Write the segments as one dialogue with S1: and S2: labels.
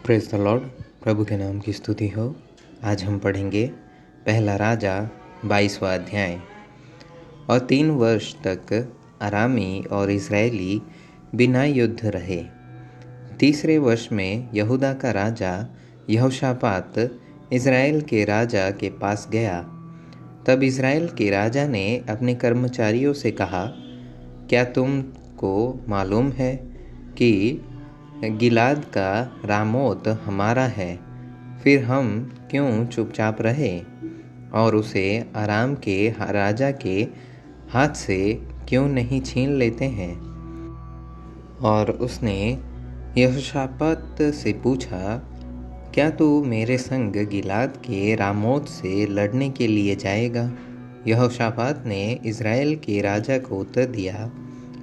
S1: Praise the Lord. प्रभु के नाम की स्तुति हो। आज हम पढ़ेंगे पहला राजा 22वां अध्याय। और 3 वर्ष तक अरामी और इजरायली बिना युद्ध रहे। तीसरे वर्ष में यहूदा का राजा यहोशापात इजराइल के राजा के पास गया। तब इजराइल के राजा ने अपने कर्मचारियों से कहा, क्या तुमको मालूम है कि गिलाद का रामोत हमारा है? फिर हम क्यों चुपचाप रहे और उसे अराम के राजा के हाथ से क्यों नहीं छीन लेते हैं? और उसने यहोशापात से पूछा, क्या तू मेरे संग गिलाद के रामोत से लड़ने के लिए जाएगा? यहोशापात ने इजराइल के राजा को उत्तर दिया,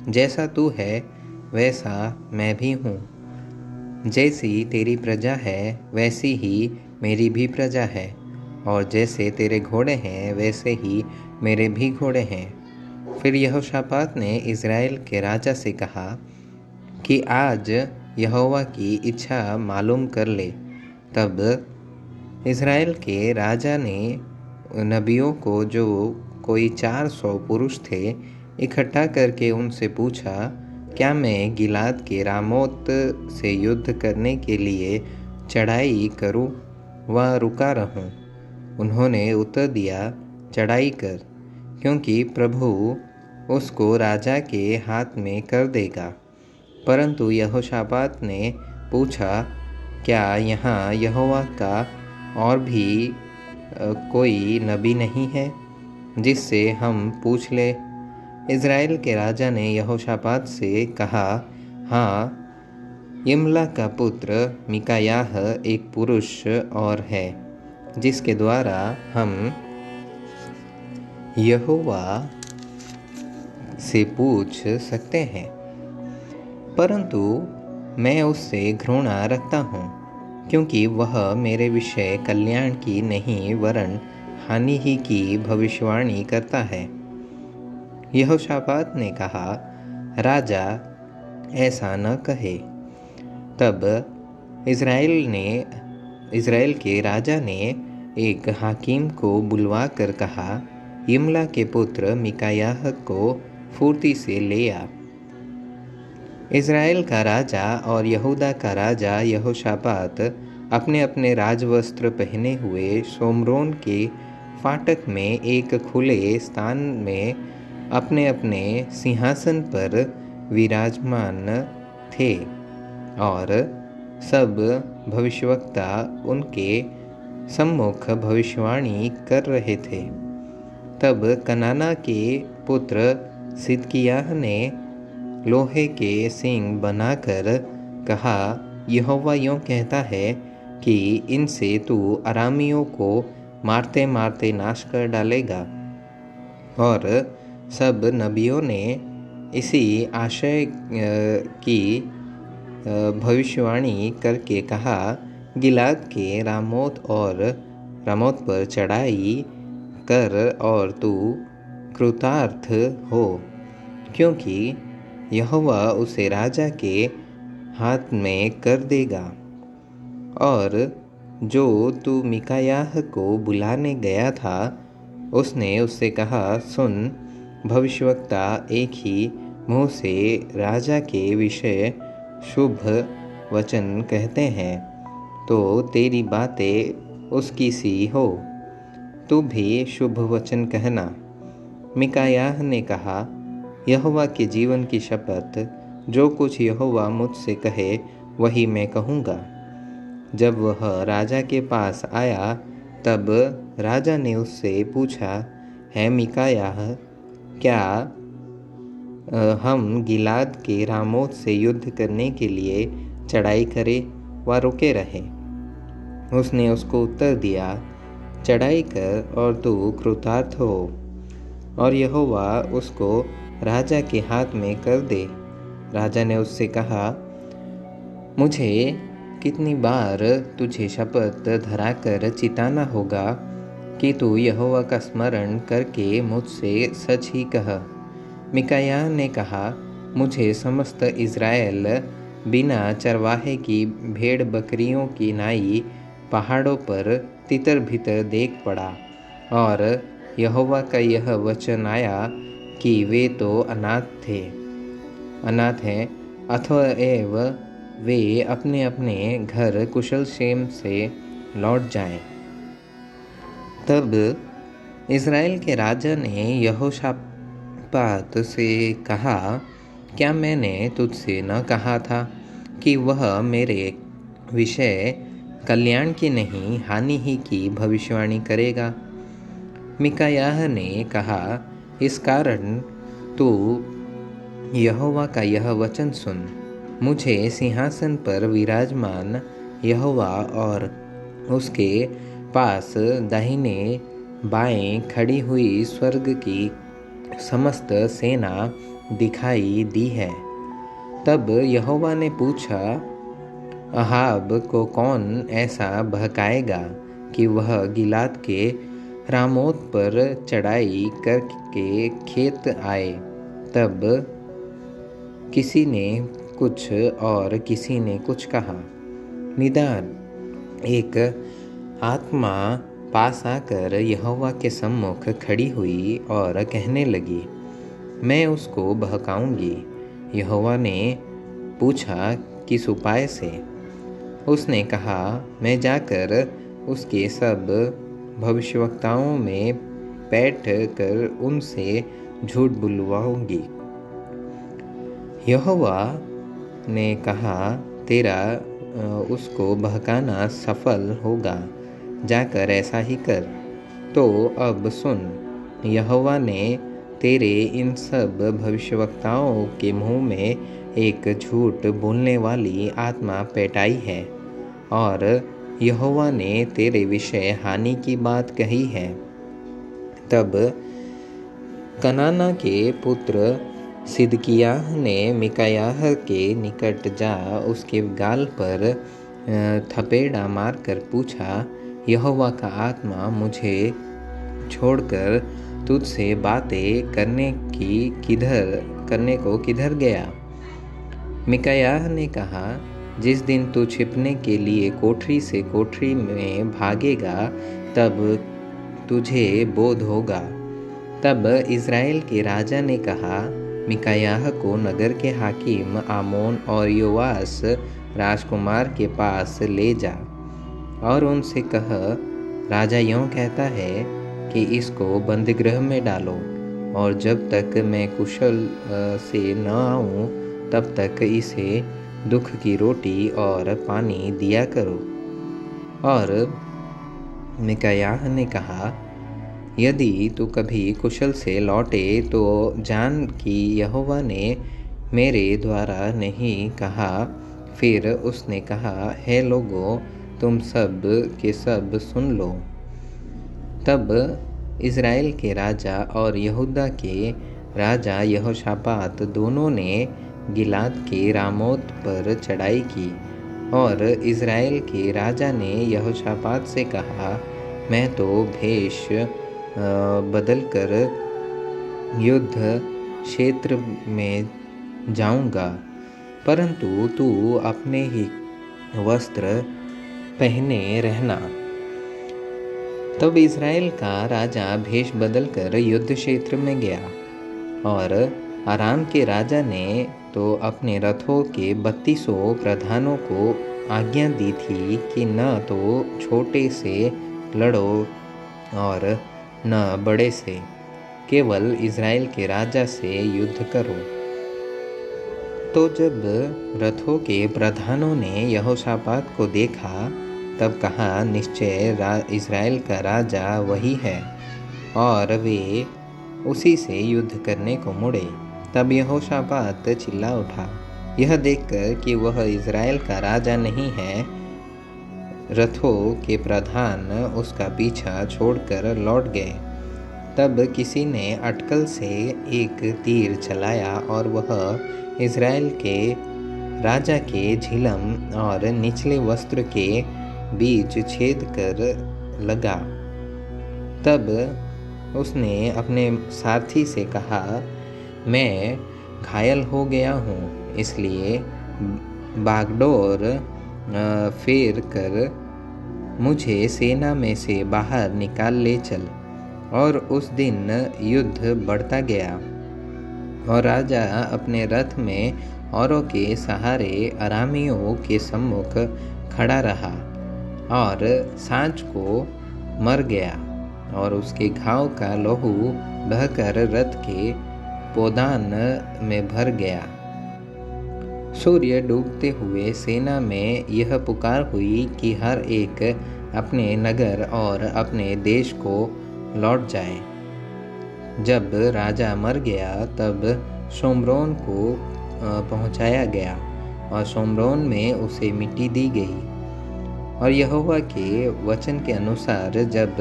S1: जैसा तू है वैसा मैं भी हूँ। जैसी तेरी प्रजा है वैसी ही मेरी भी प्रजा है, और जैसे तेरे घोड़े हैं वैसे ही मेरे भी घोड़े हैं। फिर यहोशापात ने इजराइल के राजा से कहा कि आज यहोवा की इच्छा मालूम कर ले। तब इजराइल के राजा ने नबियों को, जो कोई 400 पुरुष थे, इकट्ठा करके उनसे पूछा, क्या मैं गिलाद के रामोत से युद्ध करने के लिए चढ़ाई करूं व रुका रहूं? उन्होंने उत्तर दिया, चढ़ाई कर, क्योंकि प्रभु उसको राजा के हाथ में कर देगा। परंतु यहोशापात ने पूछा, क्या यहाँ यहोवा का और भी कोई नबी नहीं है जिससे हम पूछ ले? इजराइल के राजा ने यहोशापात से कहा, हाँ, यिम्ला का पुत्र मिकायाह एक पुरुष और है, जिसके द्वारा हम यहोवा से पूछ सकते हैं। परंतु मैं उससे घृणा रखता हूँ, क्योंकि वह मेरे विषय कल्याण की नहीं वरन हानि ही की भविष्यवाणी करता है। यहोशापात ने कहा, राजा ऐसा न कहे। तब इजराइल के राजा ने एक हाकिम को बुलवा कर कहा, यिम्ला के पुत्र मिकायाह को फुर्ती से ले आ। इजराइल का राजा और यहूदा का राजा यहोशापात अपने अपने राजवस्त्र पहने हुए शोम्रोन के फाटक में एक खुले स्थान में अपने अपने सिंहासन पर विराजमान थे, और सब भविष्यवक्ता उनके सम्मुख भविष्यवाणी कर रहे थे। तब कनाना के पुत्र सिदकिय्याह ने लोहे के सींग बनाकर कहा, यहोवा यूँ कहता है कि इनसे तू अरामियों को मारते मारते नाश कर डालेगा। और सब नबियों ने इसी आशय की भविष्यवाणी करके कहा, गिलाद के रामोत पर चढ़ाई कर और तू कृतार्थ हो, क्योंकि यहोवा उसे राजा के हाथ में कर देगा। और जो तू मिकायाह को बुलाने गया था, उसने उससे कहा, सुन, भविष्यवक्ता एक ही मुँह से राजा के विषय शुभ वचन कहते हैं, तो तेरी बातें उसकी सी हो, तू भी शुभ वचन कहना। मिकायाह ने कहा, यहोवा के जीवन की शपथ, जो कुछ यहोवा मुझसे कहे वही मैं कहूँगा। जब वह राजा के पास आया, तब राजा ने उससे पूछा, है मिकायाह, क्या हम गिलाद के रामोत से युद्ध करने के लिए चढ़ाई करें व रुके रहें? उसने उसको उत्तर दिया, चढ़ाई कर और तू कृतार्थ हो, और यहोवा उसको राजा के हाथ में कर दे। राजा ने उससे कहा, मुझे कितनी बार तुझे शपथ धराकर चिताना होगा कि तू यहोवा का स्मरण करके मुझसे सच ही कह। मिकायाह ने कहा, मुझे समस्त इज़राइल बिना चरवाहे की भेड़ बकरियों की नाई पहाड़ों पर तितर भीतर देख पड़ा। और यहोवा का यह वचन आया कि वे तो अनाथ हैं, अतएव वे अपने अपने घर कुशल क्षेम से लौट जाएं। तब इज़राइल के राजा ने यहोशापात से कहा, क्या मैंने तुझसे न कहा था कि वह मेरे विषय कल्याण की नहीं हानि ही की भविष्यवाणी करेगा? मिकायाह ने कहा, इस कारण तू यहोवा का यह वचन सुन। मुझे सिंहासन पर विराजमान यहोवा और उसके पास दाहिने बाएं खड़ी हुई स्वर्ग की समस्त सेना दिखाई दी है। तब यहोवा ने पूछा, अहाब को कौन ऐसा बहकाएगा कि वह गिलाद के रामोत पर चढ़ाई करके खेत आए? तब किसी ने कुछ और किसी ने कुछ कहा। निदान एक आत्मा पास आकर यहोवा के सम्मुख खड़ी हुई और कहने लगी, मैं उसको बहकाऊंगी। यहोवा ने पूछा, किस उपाय से? उसने कहा, मैं जाकर उसके सब भविष्यवक्ताओं में बैठ कर उनसे झूठ बुलवाऊंगी। यहोवा ने कहा, तेरा उसको बहकाना सफल होगा, जाकर ऐसा ही कर। तो अब सुन, यहोवा ने तेरे इन सब भविष्यवक्ताओं के मुँह में एक झूठ बोलने वाली आत्मा पैठाई है, और यहोवा ने तेरे विषय हानि की बात कही है। तब कनाना के पुत्र सिदकिय्याह ने मिकायाह के निकट जा उसके गाल पर थपेड़ा मारकर पूछा, यहोवा का आत्मा मुझे छोड़कर तुझसे बातें करने को किधर गया? मिकायाह ने कहा, जिस दिन तू छिपने के लिए कोठरी से कोठरी में भागेगा, तब तुझे बोध होगा। तब इज़राइल के राजा ने कहा, मिकायाह को नगर के हाकिम आमोन और योआस राजकुमार के पास ले जा और उनसे कह, राजा यूँ कहता है कि इसको बंदीगृह में डालो, और जब तक मैं कुशल से न आऊँ तब तक इसे दुख की रोटी और पानी दिया करो। और मिकायाह ने कहा, यदि तू कभी कुशल से लौटे तो जान कि यहोवा ने मेरे द्वारा नहीं कहा। फिर उसने कहा, हे लोगों, तुम सब के सब सुन लो। तब इज़राइल के राजा और यहूदा के राजा यहोशापात दोनों ने गिलाद के रामोत पर चढ़ाई की। और इज़राइल के राजा ने यहोशापात से कहा, मैं तो भेष बदलकर युद्ध क्षेत्र में जाऊंगा, परंतु तू अपने ही वस्त्र पहने रहना। तब इज़राइल का राजा भेष बदलकर युद्ध क्षेत्र में गया। और अराम के राजा ने तो अपने रथों के 3200 प्रधानों को आज्ञा दी थी कि न तो छोटे से लड़ो और न बड़े से, केवल इज़राइल के राजा से युद्ध करो। तो जब रथों के प्रधानों ने यहोशापात को देखा, तब कहा, निश्चय इज़राइल का राजा वही है, और वे उसी से युद्ध करने को मुड़े। तब यहोशापात चिल्ला उठा, यह देखकर कि वह इज़राइल का राजा नहीं है। रथों के प्रधान उसका पीछा छोड़कर लौट गए। तब किसी ने अटकल से एक तीर चलाया और वह इज़राइल के राजा के झिलम और निचले वस्त्र के बीच छेद कर लगा। तब उसने अपने सारथी से कहा, मैं घायल हो गया हूँ, इसलिए बागडोर फेर कर मुझे सेना में से बाहर निकाल ले चल। और उस दिन युद्ध बढ़ता गया और राजा अपने रथ में औरों के सहारे अरामियों के सम्मुख खड़ा रहा और सांझ को मर गया और उसके घाव का लहू बहकर रथ के पोदान में भर गया। सूर्य डूबते हुए सेना में यह पुकार हुई कि हर एक अपने नगर और अपने देश को लौट जाए। जब राजा मर गया तब शोम्रोन को पहुंचाया गया और शोम्रोन में उसे मिट्टी दी गई। और यहोवा के वचन के अनुसार जब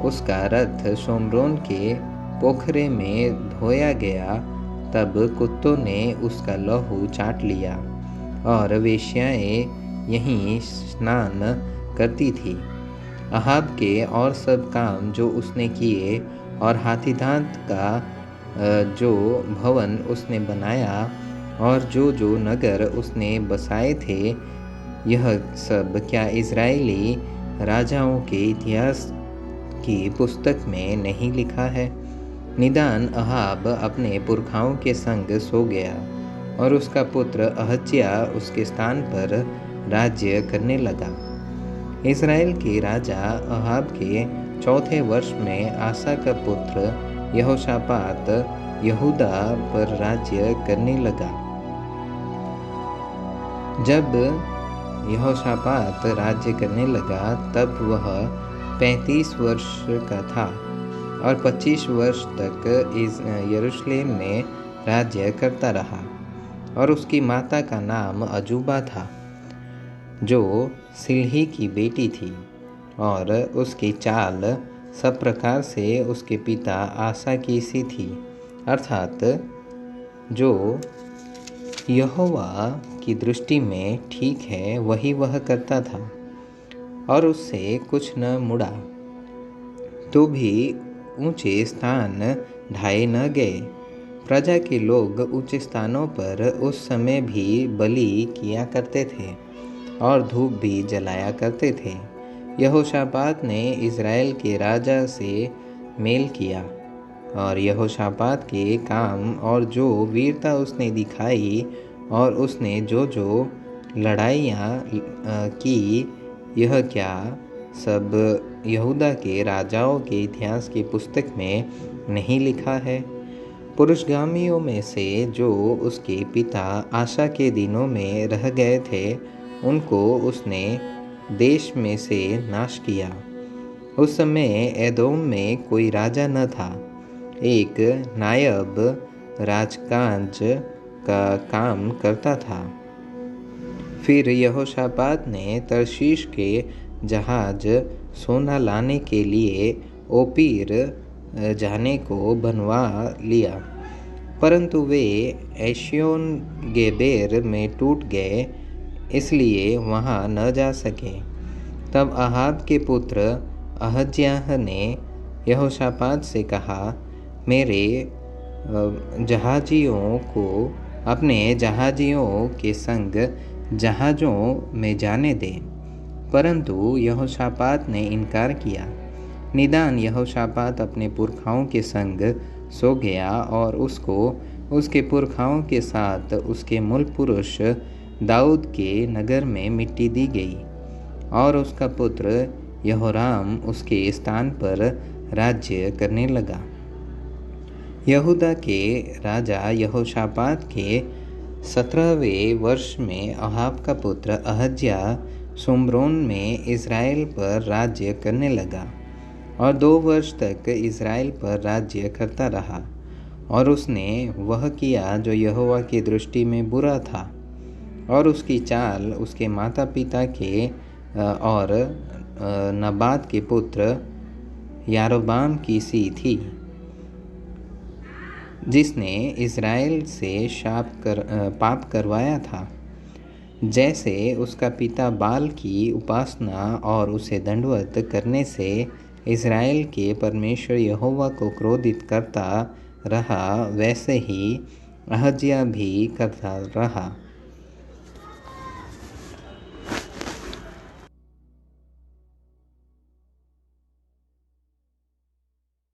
S1: उसका रथ शोम्रोन के पोखरे में धोया गया तब कुत्तों ने उसका लहू चाट लिया और वेश्याएं यहीं स्नान करती थी। अहाब के और सब काम जो उसने किए और हाथी दांत का जो भवन उसने बनाया और जो नगर उसने बसाए थे, यह सब क्या इज़राइली राजाओं के इतिहास की पुस्तक में नहीं लिखा है? निदान अहाब अपने पुरखाओं के संग सो गया और उसका पुत्र अहज्या उसके स्थान पर राज्य करने लगा। इज़राइल के राजा अहाब के चौथे वर्ष में आसा का पुत्र यहोशापात यहूदा पर राज्य करने लगा। जब यहोशापात राज्य करने लगा तब वह 35 वर्ष का था और 25 वर्ष तक यरूशलेम में राज्य करता रहा। और उसकी माता का नाम अजूबा था जो सिल्ही की बेटी थी और उसकी चाल सब प्रकार से उसके पिता आसा की सी थी, अर्थात जो यहोवा की दृष्टि में ठीक है वही वह करता था और उससे कुछ न मुड़ा। तो भी ऊंचे स्थान ढाए न गए। प्रजा के लोग ऊंचे स्थानों पर उस समय भी बलि किया करते थे और धूप भी जलाया करते थे। यहोशापात ने इज़राइल के राजा से मेल किया और यहोशापात के काम और जो वीरता उसने दिखाई और उसने जो लड़ाइयाँ की, यह क्या सब यहूदा के राजाओं के इतिहास की पुस्तक में नहीं लिखा है? पुरुषगामियों में से जो उसके पिता आशा के दिनों में रह गए थे, उनको उसने देश में से नाश किया। उस समय एदोम में कोई राजा न था, एक नायब राजकाज का काम करता था। फिर यहोशापात ने तर्शीश के जहाज सोना लाने के लिए ओपीर जाने को बनवा लिया, परंतु वे एशियोन गेबेर में टूट गए, इसलिए वहाँ न जा सके। तब अहाब के पुत्र अहज्याह ने यहोशापात से कहा, मेरे जहाजियों को अपने जहाजियों के संग जहाज़ों में जाने दे। परंतु यहोशापात ने इनकार किया। निदान यहोशापात अपने पुरखाओं के संग सो गया और उसको उसके पुरखाओं के साथ उसके मूल पुरुष दाऊद के नगर में मिट्टी दी गई और उसका पुत्र यहोराम उसके स्थान पर राज्य करने लगा। यहूदा के राजा यहोशापात के 17वें वर्ष में अहाब का पुत्र अहज्या शोम्रोन में इज़राइल पर राज्य करने लगा और 2 वर्ष तक इज़राइल पर राज्य करता रहा। और उसने वह किया जो यहोवा की दृष्टि में बुरा था और उसकी चाल उसके माता पिता के और नबात के पुत्र यारोबाम की सी थी, जिसने इज़राइल से पाप करवाया था। जैसे उसका पिता बाल की उपासना और उसे दंडवत करने से इज़राइल के परमेश्वर यहोवा को क्रोधित करता रहा, वैसे ही अहज्या भी करता रहा।